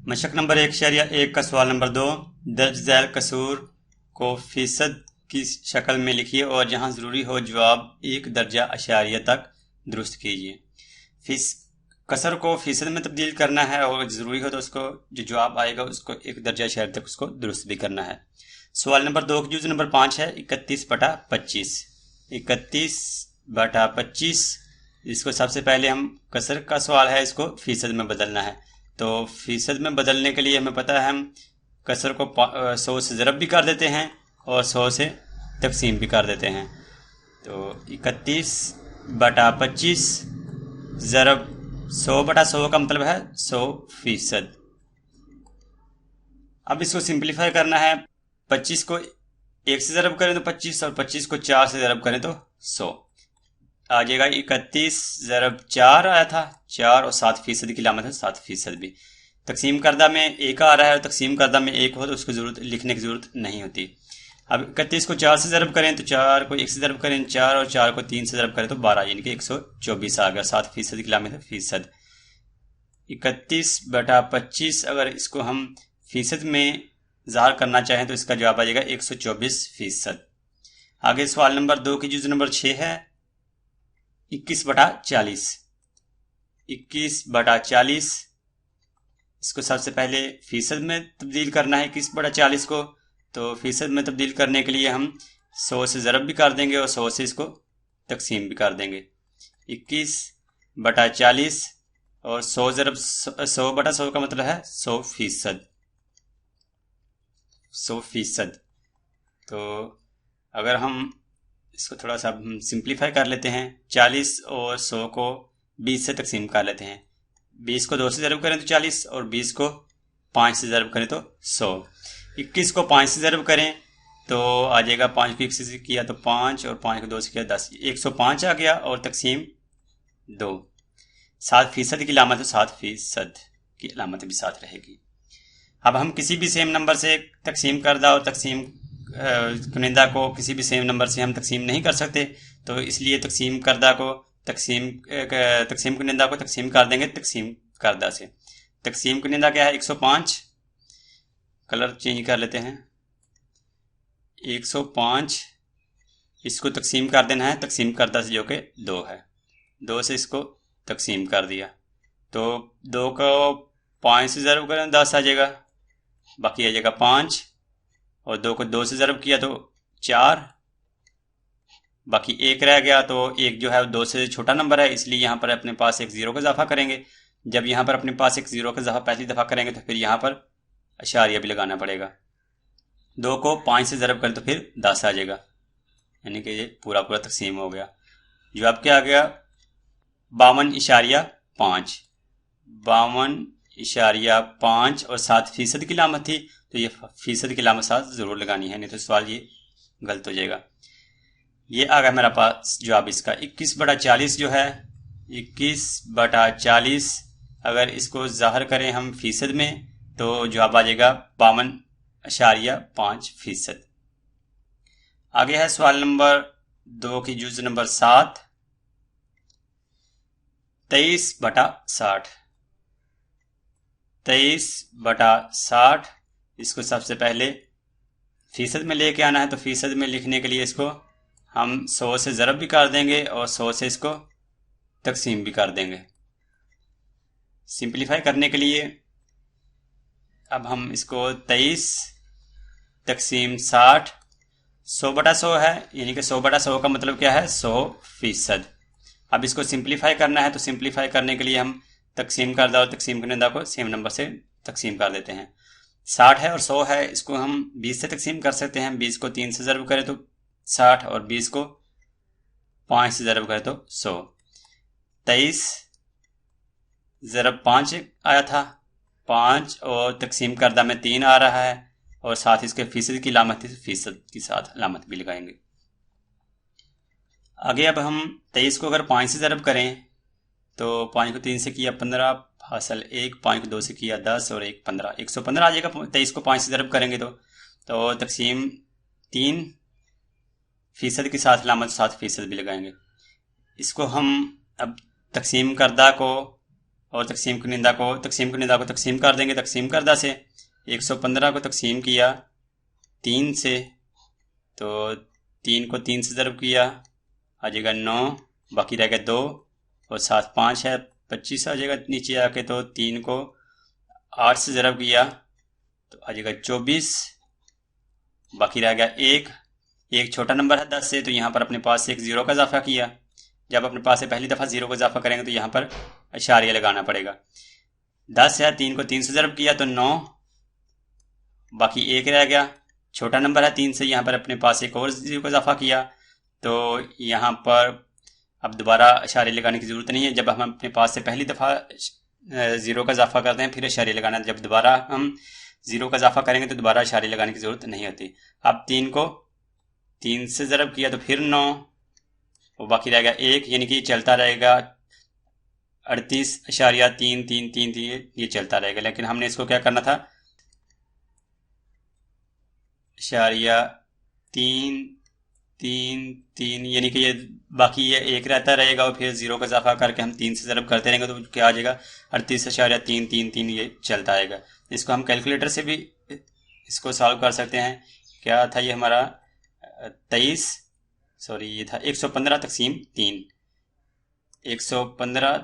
मशक number 1.1 का सवाल number 2, दर्ज झैल कसूर को फीसद की शक्ल में लिखिए और जहां ज़रूरी हो जवाब 1 दर्जा अशारिया तक दुरुस्त कीजिए। कसर को फीसद में तब्दील करना है और ज़रूरी हो तो उसको जो जवाब आएगा उसको 1 दर्जा अशारिया तक उसको दुरुस्त भी करना है। सवाल नंबर 2 की जुज़ नंबर 5 है 31/25। 31/25 इसको सबसे पहले हम कसर का सवाल है, इसको फीसद में बदलना है। तो फीसद में बदलने के लिए हमें पता है हम कसर को 100 से ज़रब भी कर देते हैं और 100 से तकसीम भी कर देते हैं। तो 31/25 ज़रब 100/100 का मतलब है 100%। अब इसको सिंप्लीफाई करना है। 25 को 1 से ज़रब करें तो 25 और 25 को 4 से ज़रब करें तो 100 आ जाएगा। 31 ज़रब 4 आया था, 4 और 7% की लामत है 7% भी। तकसीम करदा में 1 आ रहा है और तकसीम करदा में 1 हो तो उसको जरूरत लिखने की ज़रूरत नहीं होती। अब 31 को 4 से ज़रब करें तो 4 को 1 से ज़रब करें 4 और 4 को 3 से ज़रब करें तो 12, यानी कि 124 आ गया। 7% की लामत है फीसद। 31/25 अगर इसको हम फीसद में ज़ाहिर करना चाहें तो इसका जवाब आ जाएगा 124%। आगे सवाल नंबर 2 की जुज़ नंबर 6 है 21/40। 21/40 इसको सबसे पहले फीसद में तब्दील करना है 21/40 को। तो फीसद में तब्दील करने के लिए हम 100 से ज़रब भी कर देंगे और 100 से इसको तकसीम भी कर देंगे। 21/40 और 100 ज़रब 100/100 का मतलब है 100%। 100%। तो अगर हम इसको थोड़ा सा सिंप्लीफाई कर लेते हैं, 40 और 100 को 20 से तकसीम कर लेते हैं। 20 को 2 से ज़रब करें तो 40 और 20 को 5 से ज़रब करें तो 100। 21 को 5 से ज़रब करें तो आ जाएगा, 5 को 1 से किया तो 5 और 5 को 2 से किया 10, 105 आ गया और तकसीम 2। 7% की लामत है 7% की लामत भी साथ रहेगी। अब हम किसी भी सेम नंबर से तकसीम करदा और तकसीम कुनिंदा को किसी भी सेम नंबर से हम तकसीम नहीं कर सकते, तो इसलिए तकसीम करदा को तकसीम कुनिंदा को तकसीम कर देंगे तकसीम करदा से। तकसीम कुनिंदा क्या है 105, कलर चेंज कर लेते हैं। 105 इसको तकसीम कर देना है तकसीम करदा से जो कि 2 है। 2 से इसको तकसीम कर दिया तो 2 को 5 से ज़रब करें 10 आ जाएगा, बाकी आ जाएगा 5 और 2 को 2 से ज़रब किया तो 4, बाकी 1 रह गया। तो 1 जो है 2 से छोटा नंबर है, इसलिए यहाँ पर अपने पास एक ज़ीरो का इजाफा करेंगे। जब यहाँ पर अपने पास एक ज़ीरो का इजाफा पहली दफ़ा करेंगे तो फिर यहाँ पर अशारिया भी लगाना पड़ेगा। 2 को 5 से ज़रब करें तो फिर 10 आ जाएगा, यानी कि ये पूरा तकसीम हो गया। जवाब क्या आ गया 52.5। 52.5 और 7% की लामत थी तो ये फीसद की लामत साथ ज़रूर लगानी है, नहीं तो सवाल ये गलत हो जाएगा। ये आ गया मेरा पास जवाब इसका 21/40 जो है 21/40 अगर इसको ज़ाहिर करें हम फीसद में तो जवाब आ जाएगा 52.5%। आगे है सवाल नंबर 2 की जुज़ नंबर 7 23/60। 23/60 इसको सबसे पहले फीसद में लेके आना है। तो फीसद में लिखने के लिए इसको हम 100 से ज़रब भी कर देंगे और 100 से इसको तकसीम भी कर देंगे। सिंप्लीफाई करने के लिए अब हम इसको 23 तकसीम 60 100/100 है, यानी कि 100/100 का मतलब क्या है 100%। अब इसको सिंप्लीफाई करना है तो सिंप्लीफाई करने के लिए हम तकसीम करदा और तकसीम कुनिंदा को सेम नंबर से तकसीम कर देते हैं। 60 है और 100 है, इसको हम 20 से तकसीम कर सकते हैं। 20 को 3 से ज़रब करें तो 60 और 20 को 5 से ज़रब करें तो 100। 23 ज़रब 5 आया था 5 और तकसीम करदा में 3 आ रहा है और साथ इसके फीसद की लामत फीसद की साथ लामत भी लगाएंगे। आगे अब हम 23 को अगर 5 से ज़रब करें तो 5 को 3 से किया 15 हासिल 1, 5 को 2 से किया 10 और 1 15, 115 आ जाएगा। 23 को 5 से ज़रब करेंगे तो तकसीम 3 फीसद के साथ लामत 7% भी लगाएंगे। इसको हम अब तकसीम करदा को اور तकसीम कुनिंदा को तकसीम कर देंगे। तकसीम करदा से 115 को तकसीम किया 3 से, तो 3 को 3 से ज़रब किया आ जाएगा 9, बाकी रह गया 2 और 7 5 है 25 आ जाएगा नीचे आके। तो 3 को 8 से ज़रब किया तो आ जाएगा 24, बाकी रह गया 1 छोटा नंबर है 10 से, तो यहाँ पर अपने पास से एक ज़ीरो का इजाफा किया। जब अपने पास से पहली दफ़ा ज़ीरो का इजाफा करेंगे तो यहाँ पर इशारिया लगाना पड़ेगा। 10 है 3 को 3 से ज़रब किया तो 9, बाकी 1 रह गया। छोटा नंबर है 3 से, यहाँ पर अपने पास एक और ज़ीरो का इजाफा किया, तो यहाँ पर अब दोबारा इशारे लगाने की ज़रूरत नहीं है। जब हम अपने पास से पहली दफ़ा ज़ीरो का इजाफा करते हैं फिर इशारे लगाना, जब दोबारा हम ज़ीरो का इजाफा करेंगे तो दोबारा इशारे लगाने की ज़रूरत नहीं होती। अब 3 को 3 से ज़रब किया तो फिर 9 और बाकी रह गया 1, यानी कि चलता रहेगा 38.333 ये चलता रहेगा। लेकिन हमने इसको क्या करना था, इशारिया 3 यानी कि ये बाकी ये 1 रहता रहेगा और फिर ज़ीरो का इजाफा करके हम 3 से ज़रब करते रहेंगे तो क्या आ जाएगा 38.333 ये चलता आएगा। इसको हम कैलकुलेटर से भी इसको सॉल्व कर सकते हैं। क्या था ये हमारा 23, सॉरी ये था 115 तकसीम 3, 115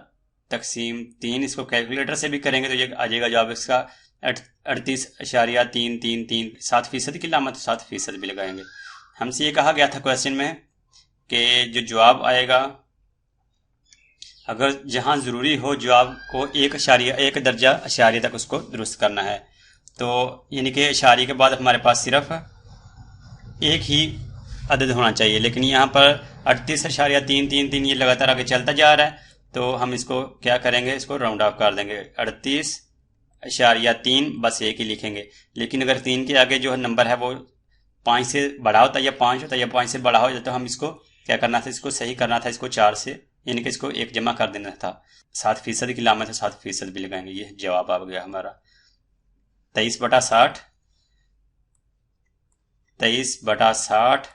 तकसीम 3। इसको कैलकुलेटर से भी करेंगे तो ये आ जाएगा जवाब इसका 38.333। 7% की लामत 7% भी लगाएंगे। हमसे ये कहा गया था क्वेश्चन में कि जो जवाब आएगा अगर जहां ज़रूरी हो जवाब को 1 दर्जा इशारे तक उसको दुरुस्त करना है, तो यानी कि इशारे के बाद हमारे पास सिर्फ एक ही अदद होना चाहिए। लेकिन यहाँ पर 38.333 ये लगातार आगे चलता जा रहा है, तो हम इसको क्या करेंगे, इसको राउंड ऑफ कर देंगे। 38.3 बस एक ही लिखेंगे। लेकिन अगर 3 के आगे जो नंबर है वो 5 से बड़ा होता है या 5 होता है या 5 से बड़ा हो जाता, तो हम इसको क्या करना था, इसको सही करना था, इसको 4 से यानी कि इसको 1 जमा कर देना था। 7% की लामत है 7% भी लगाएंगे। ये जवाब आ गया हमारा 23/60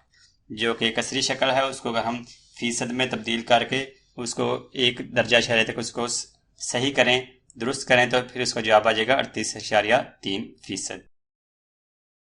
जो कि कसरी शक्ल है, उसको अगर हम फीसद में तब्दील करके उसको 1 दर्जा इशारे तक उसको सही करें, दुरुस्त करें, तो फिर उसका जवाब आ जाएगा 38.3%।